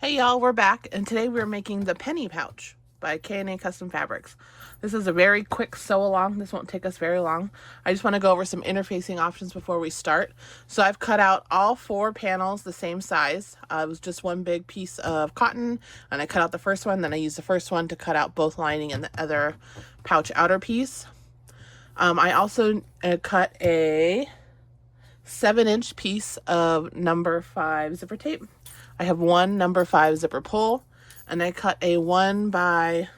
Hey y'all, we're back, and today we're making the penny pouch by K&A Custom Fabrics. This is a very quick sew along. This won't take us very long. I just want to go over some interfacing options before we start. So I've cut out all 4 panels the same size. It was just one big piece of cotton, and I cut out the first one, then I used the first one to cut out both lining and the other pouch outer piece. I also cut a 7-inch piece of number 5 zipper tape. I have one number 5 zipper pull, and I cut a 1 by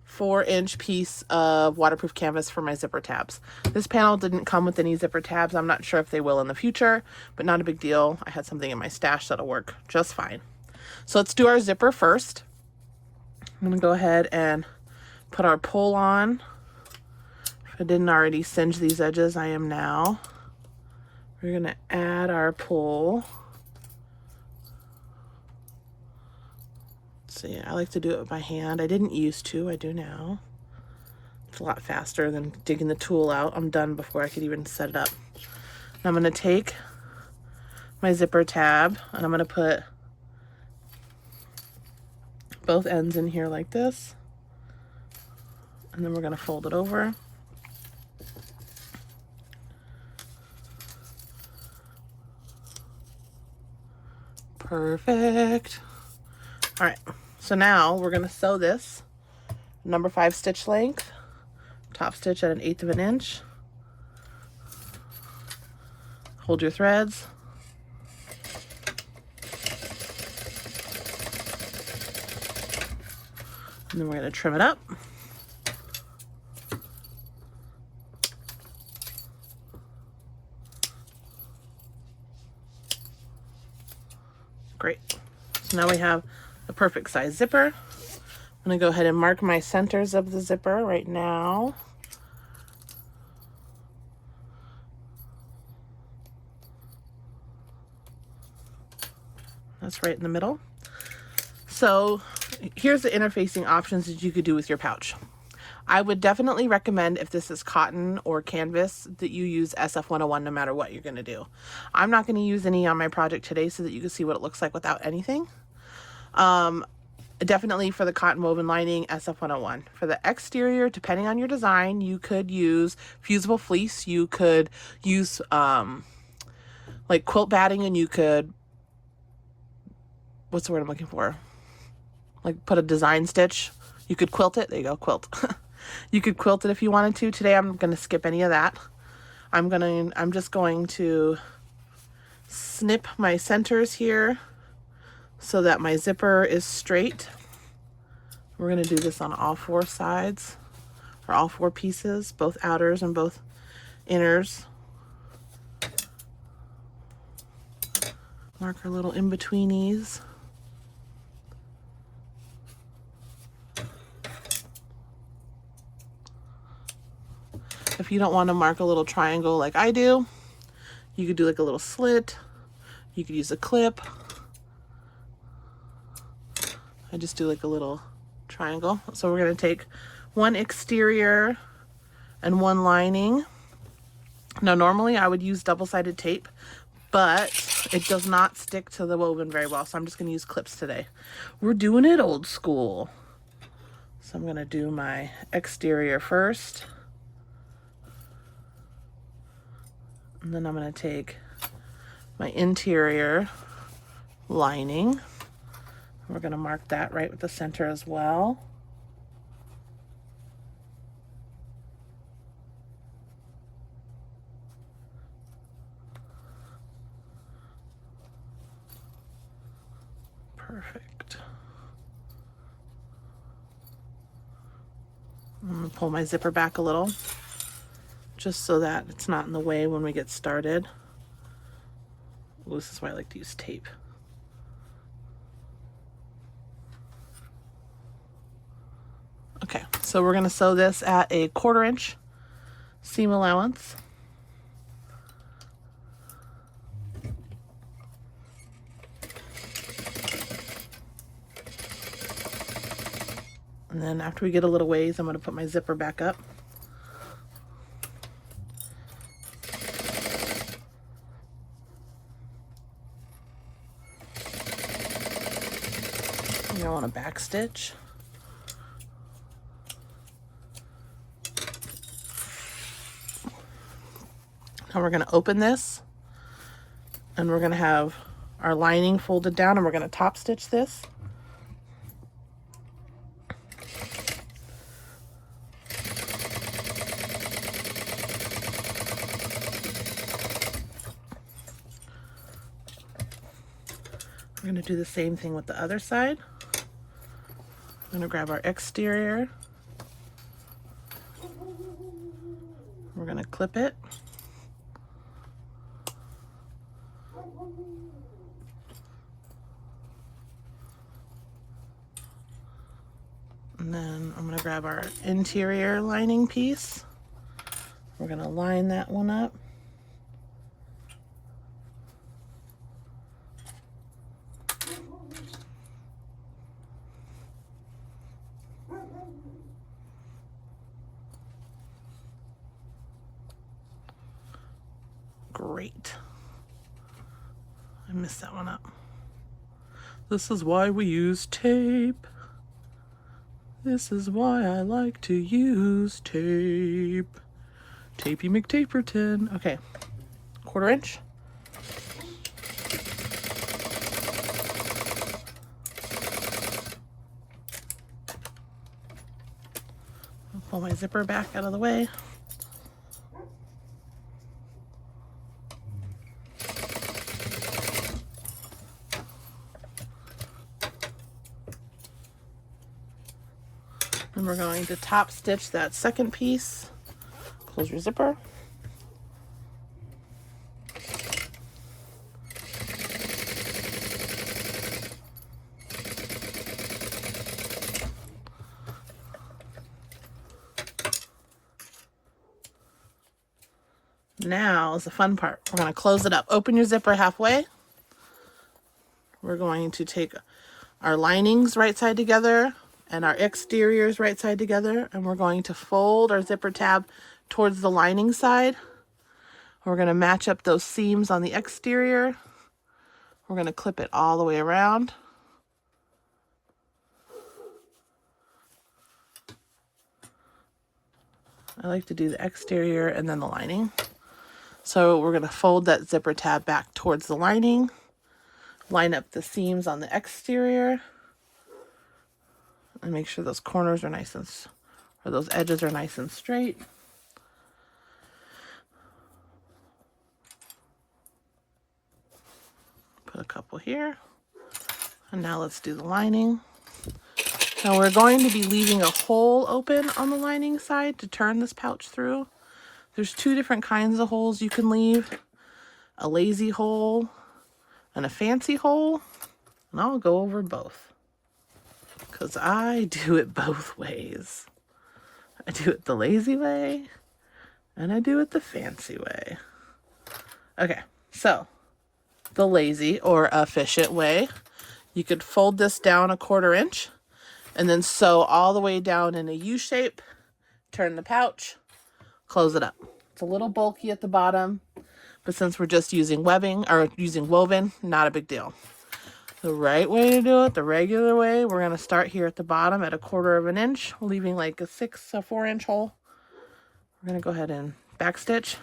4-inch piece of waterproof canvas for my zipper tabs. This panel didn't come with any zipper tabs. I'm not sure if they will in the future, but not a big deal. I had something in my stash that'll work just fine. So let's do our zipper first. I'm gonna go ahead and put our pull on. If I didn't already singe these edges, I am now. We're gonna add our pull. See, I like to do it by hand. I didn't used to, I do now. It's a lot faster than digging the tool out. I'm done before I could even set it up. And I'm gonna take my zipper tab and I'm gonna put both ends in here like this. And then we're gonna fold it over. Perfect. All right, so now we're gonna sew this number 5 stitch length, top stitch at 1/8 of an inch. Hold your threads. And then we're gonna trim it up. Great. So now we have a perfect size zipper. I'm gonna go ahead and mark my centers of the zipper right now. That's right in the middle. So here's the interfacing options that you could do with your pouch. I would definitely recommend, if this is cotton or canvas, that you use SF101 no matter what you're gonna do. I'm not gonna use any on my project today so that you can see what it looks like without anything. Definitely for the cotton woven lining, SF101. For the exterior, depending on your design, you could use fusible fleece. You could use like quilt batting, and you could, what's the word I'm looking for? Like put a design stitch. You could quilt it. There you go, quilt. You could quilt it if you wanted to. Today I'm going to skip any of that. I'm just going to snip my centers here so that my zipper is straight. We're going to do this on all 4 sides, or all 4 pieces, both outers and both inners. Mark our little in-betweenies. If you don't want to mark a little triangle like I do, you could do like a little slit. You could use a clip. I just do like a little triangle. So we're going to take 1 exterior and 1 lining. Now normally I would use double-sided tape, but it does not stick to the woven very well, so I'm just going to use clips today. We're doing it old school. So I'm going to do my exterior first. And then I'm going to take my interior lining. We're going to mark that right with the center as well. Perfect. I'm going to pull my zipper back a little, just so that it's not in the way when we get started. Well, this is why I like to use tape. Okay, so we're going to sew this at a 1/4 inch seam allowance. And then after we get a little ways, I'm going to put my zipper back up. I want a back stitch. Now we're going to open this, and we're going to have our lining folded down, and we're going to top stitch this. We're going to do the same thing with the other side. I'm going to grab our exterior. We're going to clip it. And then I'm going to grab our interior lining piece. We're going to line that one up. Great. I messed that one up. This is why we use tape. This is why I like to use tape. Tapey McTaperton. Okay, 1/4 inch. I'll pull my zipper back out of the way. And we're going to top stitch that second piece. Close your zipper. Now is the fun part. We're going to close it up. Open your zipper halfway. We're going to take our linings right side together and our exteriors right side together, and we're going to fold our zipper tab towards the lining side. We're going to match up those seams on the exterior. We're going to clip it all the way around. I like to do the exterior and then the lining. So we're going to fold that zipper tab back towards the lining, line up the seams on the exterior, and make sure those corners are nice and, or those edges are nice and straight. Put a couple here. And now let's do the lining. Now we're going to be leaving a hole open on the lining side to turn this pouch through. There's 2 different kinds of holes you can leave. A lazy hole and a fancy hole. And I'll go over both, because I do it both ways. I do it the lazy way, and I do it the fancy way. Okay, so the lazy or efficient way, you could fold this down 1/4 inch and then sew all the way down in a U shape, turn the pouch, close it up. It's a little bulky at the bottom, but since we're just using webbing or using woven, not a big deal. The right way to do it, the regular way, we're going to start here at the bottom at 1/4 inch, leaving like a 4 inch hole. We're going to go ahead and back stitch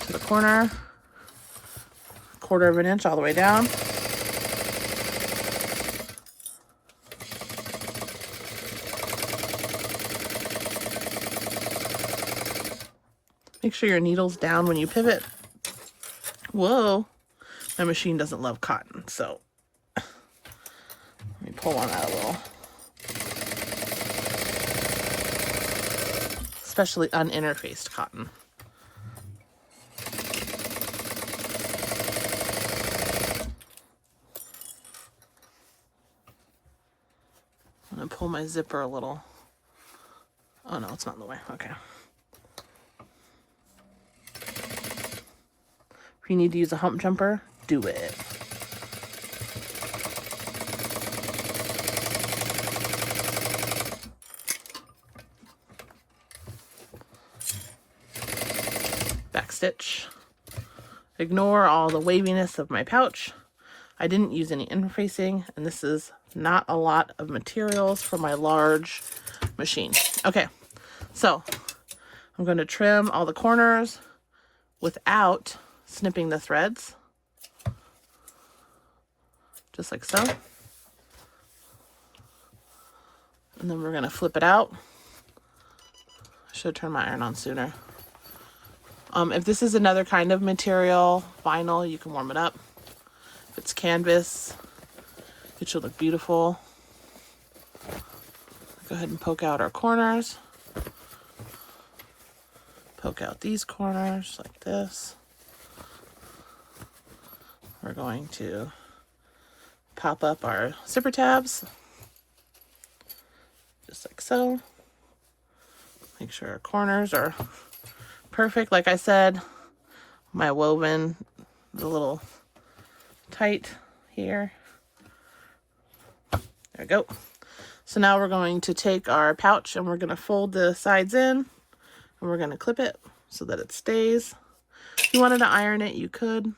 to the corner, 1/4 inch all the way down. Make sure your needle's down when you pivot. Whoa, my machine doesn't love cotton, so let me pull one out a little. Especially uninterfaced cotton. I'm gonna pull my zipper a little. Oh no, it's not in the way. Okay. If you need to use a hump jumper, do it. Back stitch. Ignore all the waviness of my pouch. I didn't use any interfacing, and this is not a lot of materials for my large machine. Okay, so I'm going to trim all the corners without snipping the threads, just like so. And then we're going to flip it out. I should turn my iron on sooner. If this is another kind of material, vinyl, you can warm it up. If it's canvas, it should look beautiful. Go ahead and poke out our corners. Poke out these corners like this. We're going to pop up our zipper tabs, just like so. Make sure our corners are perfect. Like I said, my woven a little tight here. There we go. So now we're going to take our pouch and we're going to fold the sides in, and we're going to clip it so that it stays. If you wanted to iron it, you could.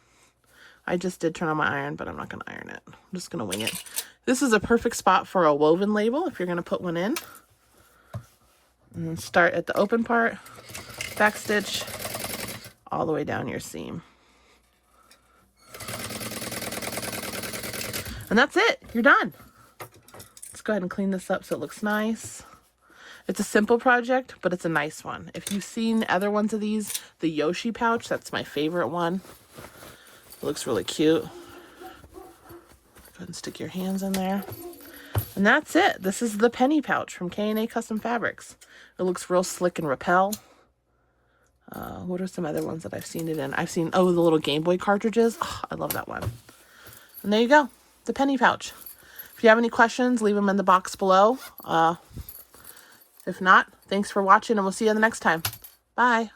I just did turn on my iron, but I'm not going to iron it. I'm just going to wing it. This is a perfect spot for a woven label if you're going to put one in. And then start at the open part, back stitch, all the way down your seam. And that's it. You're done. Let's go ahead and clean this up so it looks nice. It's a simple project, but it's a nice one. If you've seen other ones of these, the Yoshi pouch, that's my favorite one. It looks really cute. Go ahead and stick your hands in there. And that's it. This is the penny pouch from K&A Custom Fabrics. It looks real slick and rappel. What are some other ones that I've seen it in? I've seen, oh, the little Game Boy cartridges. Oh, I love that one. And there you go, the penny pouch. If you have any questions, leave them in the box below. If not, thanks for watching, and we'll see you the next time. Bye.